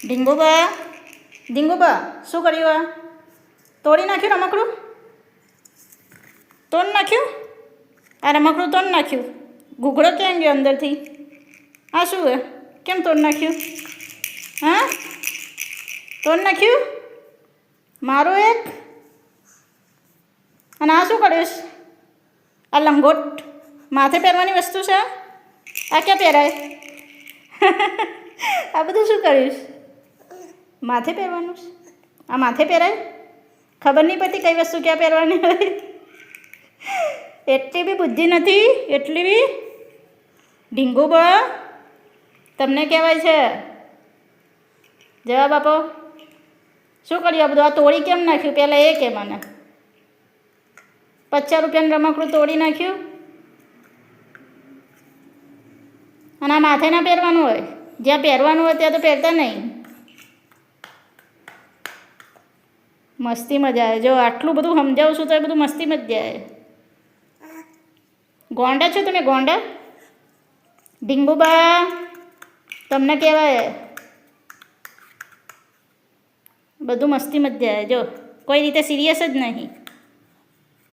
ઢીંગુબા, ઢીંગુબા, શું કર્યું? આ તોડી નાખ્યું રમકડું? તોડ નાખ્યું? આ રમકડું તોડ નાખ્યું? ઘૂઘડો ક્યાં ગયો અંદરથી? આ શું હે? કેમ તોડ નાખ્યું? હા, તોડ નાખ્યું? મારું એક? અને આ શું કરીશ? આ લંગોટ માથે પહેરવાની વસ્તુ છે? આ ક્યાં પહેરાય? આ બધું શું કરીશ? માથે પહેરવાનું છે? આ માથે પહેરાય? ખબર નહીં પડતી કઈ વસ્તુ ક્યાં પહેરવાની હોય. એટલી બી બુદ્ધિ નથી, એટલી બી. ઢીંગુબા, તમને કહેવાય છે જવાબ આપો. શું કર્યું આ બધું? આ તોડી કેમ નાખ્યું? પહેલાં એ કે મને. 50 રૂપિયાનું રમકડું તોડી નાખ્યું. અને આ માથે ના પહેરવાનું હોય, જ્યાં પહેરવાનું હોય ત્યાં તો પહેરતા નહીં. મસ્તી મજા આવે. જો આટલું બધું સમજાવું છું તો એ બધું મસ્તી મજા આવે. ગોંડા છો તમે? ગોંડા? ઢીંગુબા, તમને કહેવાય બધું મસ્તી મજા આવે. જો કોઈ રીતે સિરિયસ જ નહીં.